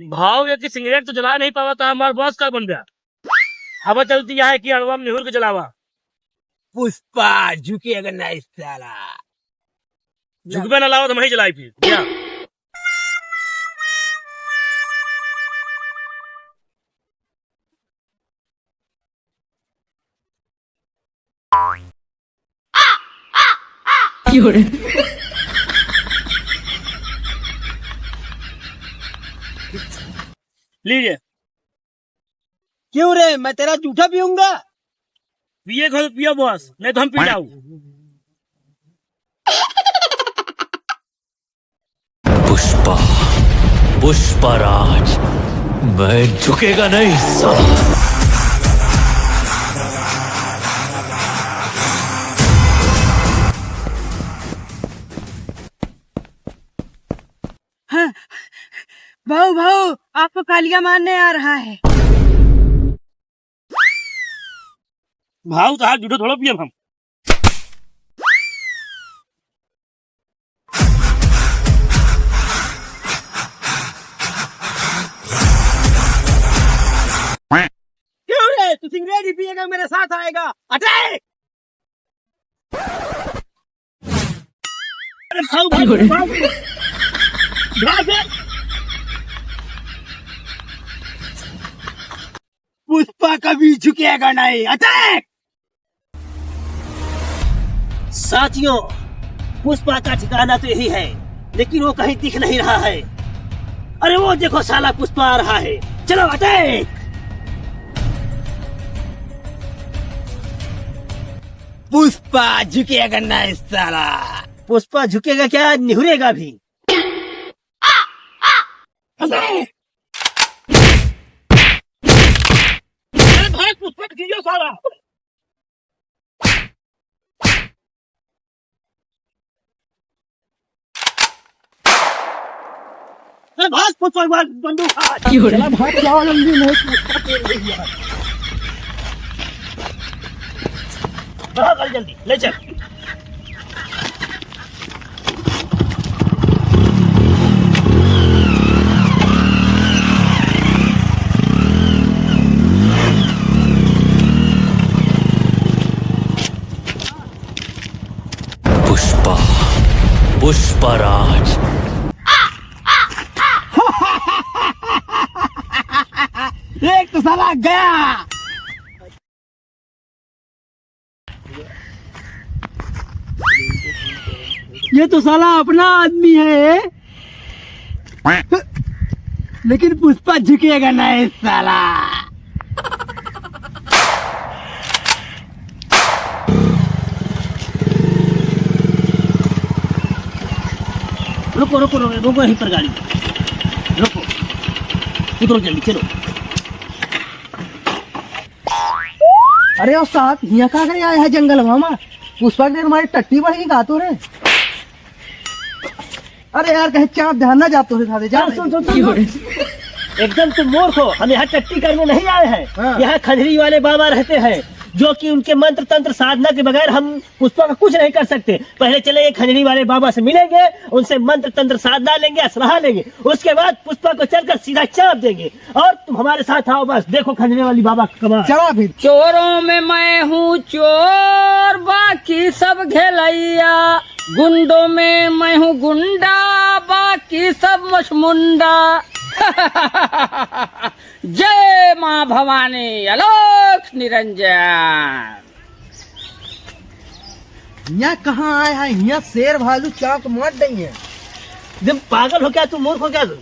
भाव ये कि सिगरेट तो जला नहीं पावा था हमारे बॉस का बन गया। हवा चलती है कि अड़वा में निहुर के जलावा। पुष्पा झुकेगा नहीं साला। झुकबे ना लावा तो वहीं जलाई फिर क्या? लीजिए। क्यों रे, मैं तेरा जूठा पीऊंगा? पिए खो पियो बॉस, नहीं तो हम पी जाऊ। पुष्पा, पुष्पराज, मैं झुकेगा नहीं साला। हाँ, भाऊ भाऊ आपको कालिया मारने आ रहा है। भाव तो हाथ जूठो थोड़ा पिए हम। क्यों रे, तू सिगरेट ही पिएगा मेरे साथ आएगा? अटैक! अरे भाव पुष्पा कभी झुकेगा नहीं। अटैक! साथियों, पुष्पा का ठिकाना तो यही है, लेकिन वो कहीं दिख नहीं रहा है। अरे वो देखो साला पुष्पा आ रहा है। चलो अटैक! पुष्पा झुकेगा नहीं साला। पुष्पा झुकेगा क्या, निहुरेगा भी। अरे भाई पुष्पा कीजिए साला। अरे भाग पुष्पा, बंदूक हाथ। चला भाग जाओ जल्दी, नहीं पुष्पा तेल नहीं है। बढ़ा गाड़ी जल्दी, ले चल। पुष्पा, पुष्पराज। एक तो साला गया। ये तो साला अपना आदमी है, लेकिन पुष्पा झुकेगा नहीं साला। रुको रुको रुको रुको, यहीं पर गाड़ी रुको। उतरो जल्दी, चलो। अरे उस्ताद, यहाँ कहाँ गए आए हैं जंगल मामा? पुष्पा ने हमारी टट्टी बढ़ी गातो रे। अरे यार कहीं चाप ध्यान ना जातो रे साथे जा। एकदम तुम मूर्ख हो, हम यहाँ टट्टी करने नहीं आए हैं। हाँ। यहाँ खंजरी वाले बाबा रहते हैं, जो कि उनके मंत्र तंत्र साधना के बगैर हम पुष्पा का कुछ नहीं कर सकते। पहले चले खंजरी वाले बाबा से मिलेंगे, उनसे मंत्र तंत्र साधना लेंगे, सलाह लेंगे, उसके बाद पुष्पा को चलकर सीधा चाप देंगे। और तुम हमारे साथ आओ, बस देखो खंजरी वाली बाबा का कमाल। चला फिर। चोरों में मैं हूँ चोर, बाकी सब घेलैया। गुंडों में मैं हूँ गुंडा, बाकी सब मशमुंडा। जय माँ भवानी, अलोक निरंजन। यहाँ कहाँ आए हैं? यहाँ शेर भालू चाप मर रही है। एकदम पागल हो क्या तुम, मूर्ख हो क्या तुम?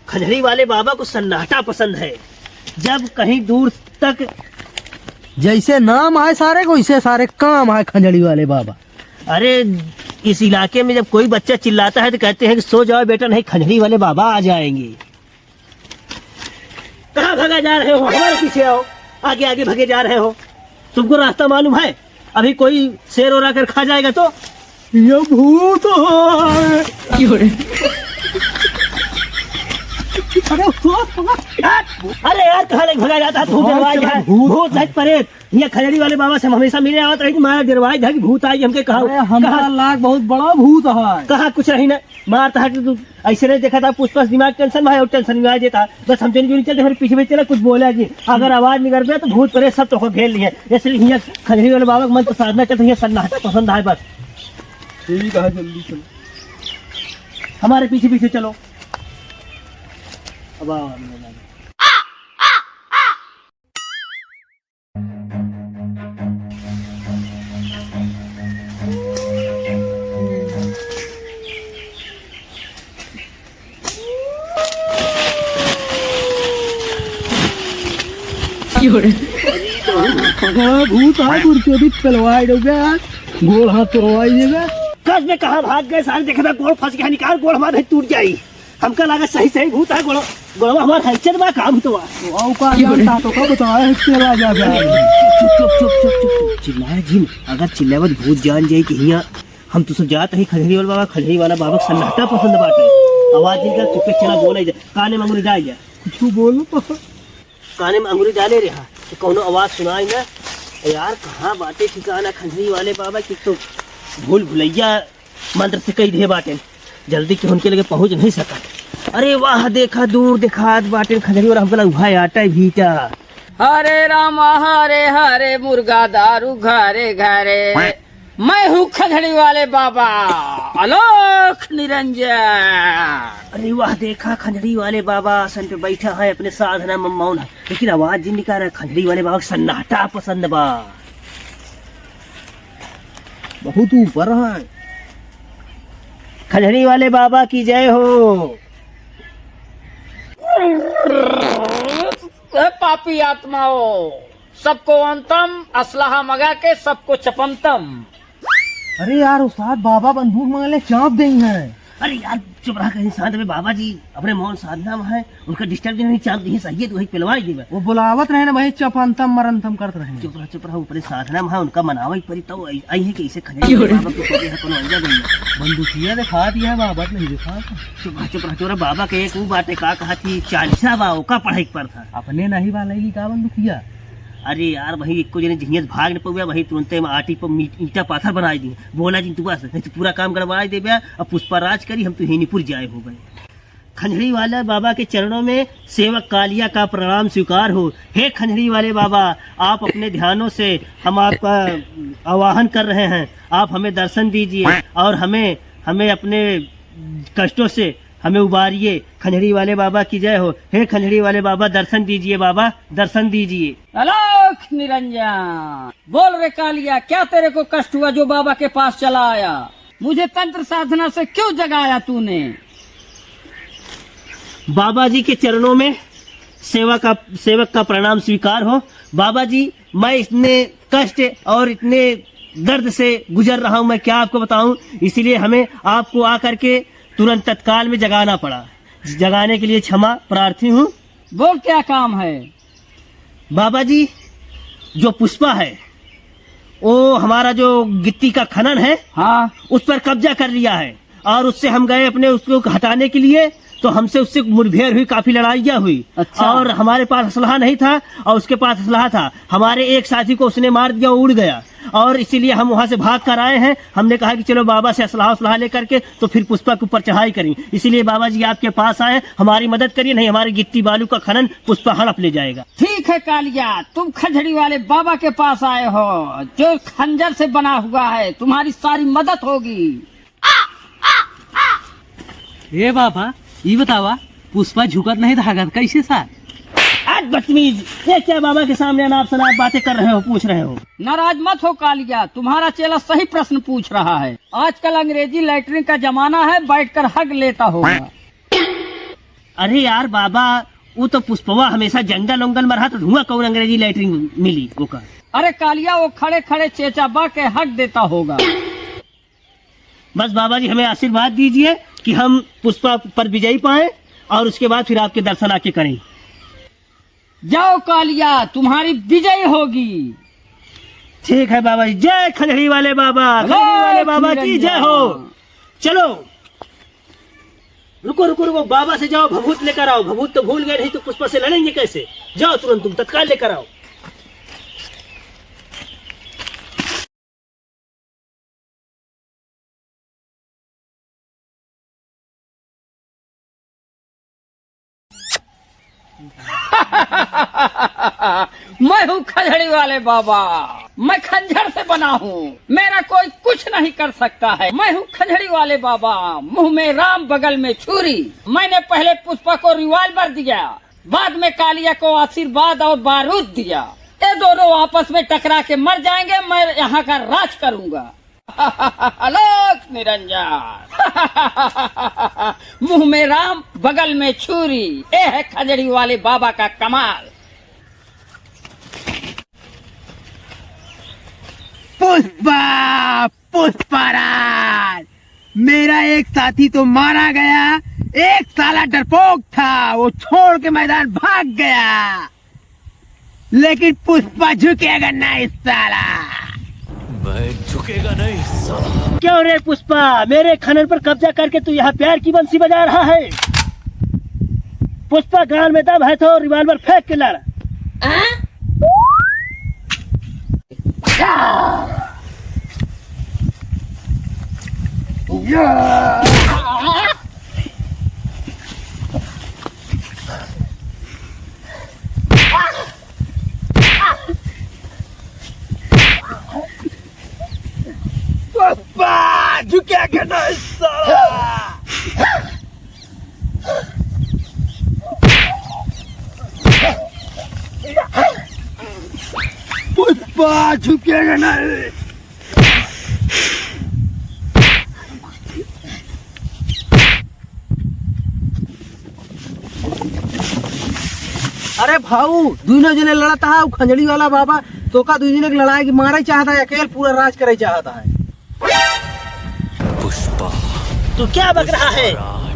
खंजरी वाले बाबा को सन्नाटा पसंद है। जब कहीं दूर तक जैसे नाम आए सारे को, वैसे सारे काम आए खंजड़ी वाले बाबा। अरे इस इलाके में जब कोई बच्चा चिल्लाता है तो कहते हैं कि सो जाओ बेटा, नहीं खंजरी वाले बाबा आ जाएंगे। कहाँ भागा जा रहे हो? हमारे पीछे आओ। आगे आगे भागे जा रहे हो। तुमको रास्ता मालूम है? अभी कोई शेर और आकर खा जाएगा तो। ये भूत है। अरे अरे यार कहाँ नहीं भगा जाता तू डरवाई है भूत नहीं परेत ये खजड़ी वाले बाबा से हम हमेशा मिले आवत रही मारा डरवाई है कि भूत आई हमके कहा हमारा लाख बहुत बड़ा भूत है। कहा कुछ नहीं ना मारता है कि तू ऐसे नहीं देखा था पुष्पा दिमाग टेंशन में है और टेंशन में आ जाता बस हम चल चलते फिर पीछे चला कुछ बोला जी अगर आवाज निकल गया तो भूत परे सब तो घेर लिए इसलिए यहाँ खजड़ी वाले बाबा का मंत्र साधना चलते सन्नाटा पसंद है बस ठीक है जल्दी चलो हमारे पीछे पीछे चलो अब आओ भूत है कुर्सी भी चलवाई दोगे गोल हाथ तोड़वाई देगा। कस में कहा भाग गए सारे देखे था गोड़ फंस गया निकाल गोड़ हमारे टूट जाई हमका लगा सही सही भूत है गोड़ गोड़वा हमारा हलचल में काम तो आओ का जानता तो कब बताया इसके बाद जा चुप चिल्लाए जिन अगर चिल्लावत भूत जान जाए कि यहाँ हम तो सब जाते ही खजड़ी वाला बाबा सन्नाटा पसंद बाटे आवाज जिनका चुपे चला बोले जा काने में अंगुली डाल जा कुछ बोलो तो काने में अंगुली डाले रहा तो कौनो आवाज सुनाई ना यार कहाँ बाटे ठिकाना खजड़ी वाले बाबा की तो भूल भुलैया मंत्र से कई दे बाटे जल्दी के उनके लगे पहुंच नहीं सका अरे वाह देखा दूर देखा बाटे खजड़ी वाला हमको भाई आटा भीटा हरे राम हरे हरे मुर्गा दारू घरे घरे मैं हूँ खजड़ी वाले बाबा आलोक निरंजन। अरे वाह देखा खंजड़ी वाले बाबा आसन पे बैठा है अपने साधना में मौन है लेकिन आवाज जिन निकाल रहा खंजड़ी वाले बाबा सन्नाटा पसंद बा बहुत ऊपर है। खंजड़ी वाले बाबा की जय हो। पापी आत्माओं सबको अंतम असलाहा मगा के सबको चपंतम। अरे यार उस्ताद बाबा बंदूक मंगले चाप देंगे हैं। अरे यार चुप रहा कहीं शांत में बाबा जी अपने मौन साधना में है उनका डिस्टर्ब नहीं चाप दी सही है तो वही पिलवाई दी वो बुलावत रहे ना भाई चपंतम मरंतम करते रहे। चुप रहा ऊपर साधना में है उनका मनावा परी तो आई है कि इसे खजड़ी बाबा को सोचे है कोनो अंजा गई बंदूकिया दिखा दिया है बाबा नहीं दिखा। चुप रहा बाबा के एक वो बात का कहा थी 40 बाबा का पढ़ाई पर था अपने नहीं वाले का बंदूकिया। अरे यार वही एक जने झिंझियत भाग न पहुआ वही तुरंत में आटी पर ईटा पाथर बनाई दी बोला जी तू बस नहीं तो पूरा काम गड़बड़ा दे अब पुष्पा राज करी हम तो हेनीपुर जाए हो गए। खंजड़ी वाले बाबा के चरणों में सेवक कालिया का प्रणाम स्वीकार हो। हे खंजड़ी वाले बाबा आप अपने ध्यानों से हम आपका आवाहन कर रहे हैं आप हमें दर्शन दीजिए और हमें अपने कष्टों से हमें उबारिए। खंजड़ी वाले बाबा की जय हो। हे खंजड़ी वाले बाबा दर्शन दीजिए बाबा दर्शन दीजिए। आलोक निरंजन बोल रे कालिया क्या तेरे को कष्ट हुआ जो बाबा के पास चला आया मुझे तंत्र साधना से क्यों जगाया तूने। बाबा जी के चरणों में सेवक का प्रणाम स्वीकार हो। बाबा जी मैं इतने कष्ट और इतने दर्द से गुजर रहा हूँ मैं क्या आपको बताऊं इसलिए हमें आपको आकर के तुरंत तत्काल में जगाना पड़ा। जगाने के लिए क्षमा प्रार्थी हूँ। बोल क्या काम है। बाबा जी जो पुष्पा है वो हमारा जो गिट्टी का खनन है हाँ उस पर कब्जा कर लिया है और उससे हम गए अपने उसको हटाने के लिए तो हमसे उससे मुठभेड़ हुई काफी लड़ाइयाँ हुई। अच्छा। और हमारे पास असलहा नहीं था और उसके पास असलहा था। हमारे एक साथी को उसने मार दिया उड़ गया और इसीलिए हम वहां से भाग कर आए हैं। हमने कहा कि चलो बाबा से असलहा लेकर के तो फिर पुष्पा के ऊपर चढ़ाई करें इसीलिए बाबा जी आपके पास आए हमारी मदद करिए नहीं हमारी गिट्टी बालू का खनन पुष्पा हड़प ले जाएगा। ठीक है कालिया तुम खजड़ी वाले बाबा के पास आए हो जो खंजर से बना हुआ है तुम्हारी सारी मदद होगी। ए बाबा ये बतावा पुष्पा झुकत नहीं धागत कैसे साथ आज बदतमीज ये क्या बाबा के सामने अनाप शनाप बातें कर रहे हो पूछ रहे हो। नाराज मत हो कालिया तुम्हारा चेला सही प्रश्न पूछ रहा है। आजकल अंग्रेजी लैट्रिन का जमाना है बैठकर हग लेता होगा। अरे यार बाबा वो तो पुष्पवा हमेशा जंगल उंगल में रहा तो धुआं कौन अंग्रेजी लैट्रिन मिली वो का। अरे कालिया वो खड़े खड़े चेचा बा के हक देता होगा। बस बाबा जी हमें आशीर्वाद दीजिए कि हम पुष्पा पर विजयी पाए और उसके बाद फिर आपके दर्शन आके करें। जाओ कालिया तुम्हारी विजय होगी। ठीक है बाबा जी जय खंजड़ी वाले बाबा। खंजड़ी वाले बाबा की जय हो। चलो रुको रुको रुको, बाबा से जाओ भभूत लेकर आओ। भभूत तो भूल गए, नहीं तो पुष्पा से लड़ेंगे कैसे। जाओ तुरंत, तुम तत्काल लेकर आओ। मैं हूँ खजड़ी वाले बाबा, मैं खंजर से बना हूँ, मेरा कोई कुछ नहीं कर सकता है। मैं हूँ खजड़ी वाले बाबा, मुंह में राम बगल में छुरी। मैंने पहले पुष्पा को रिवॉल्वर दिया, बाद में कालिया को आशीर्वाद और बारूद दिया। ये दोनों आपस में टकरा के मर जाएंगे, मैं यहाँ का राज करूँगा। आलोक निरंजन। मुंह में राम बगल में छुरी, ये है खजड़ी वाले बाबा का कमाल। पुष्पा, पुष्पराज, मेरा एक साथी तो मारा गया, एक साला डरपोक था, वो छोड़ के मैदान भाग गया, लेकिन पुष्पा झुकेगा नहीं साला। मैं झुकेगा नहीं साला। क्यों रे पुष्पा, मेरे खनन पर कब्जा करके तू यहाँ प्यार की बंसी बजा रहा है। पुष्पा, गाल में दम है तो रिवॉल्वर फेंक के लड़। पुष्पा झुकेगा नहीं साला। पुष्पा झुकेगा नहीं। अरे भाऊ, दोनों जने लड़ता है, खंजड़ी वाला बाबा तो का दूसरे जने लड़ाई की मारा ही चाहता है, अकेले पूरा राज करे चाहता है। पुष्पा, तू क्या बक रहा है?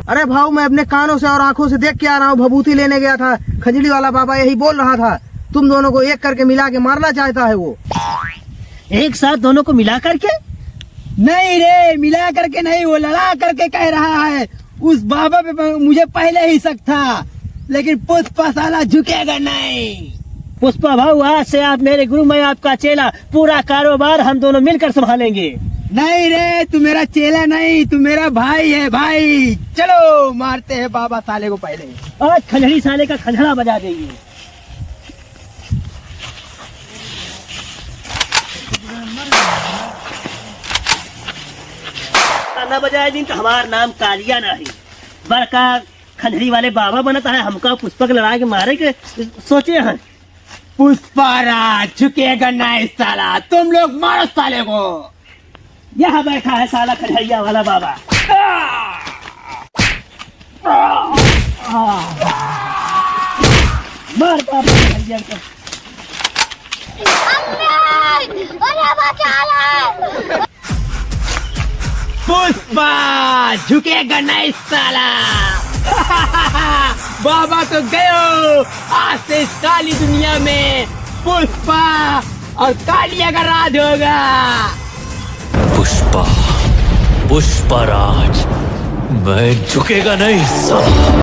अरे भाऊ, मैं अपने कानों से और आंखों से देख के आ रहा हूँ, भभूति लेने गया था, खंजड़ी वाला बाबा यही बोल रहा था, तुम दोनों को एक करके मिला के मारना चाहता है वो। एक साथ दोनों को मिला करके? नहीं रे, मिला करके नहीं, वो लड़ा करके कह रहा है। उस बाबा पे मुझे पहले ही शक था, लेकिन पुष्पा साला झुकेगा नहीं। पुष्पा भाऊ, आज से आप मेरे गुरु, मैं आपका चेला, पूरा कारोबार हम दोनों मिलकर संभालेंगे। नहीं रे, तू मेरा चेला नहीं, तू मेरा भाई है भाई। चलो मारते हैं बाबा साले को पहले। आज खंजड़ी साले का खंजड़ा बजा देंगे। न बजाए दिन तो हमारा नाम कालिया नहीं, बड़का खंजड़ी वाले बाबा बनता है। हमका पुष्पा के लड़ा के मारे के सोचे हैं। पुष्पाराज झुकेगा नहीं साला, तुम लोग मारो साले को। यहाँ बैठा है साला खंजड़िया वाला बाबा। मार बाबा खंजड़िया को। पुष्पा झुकेगा नहीं साला। बाबा तो गयो, आज से इस काली दुनिया में पुष्पा और कालिया का राज होगा। पुष्पा, पुष्पराज, मैं झुकेगा नहीं साला।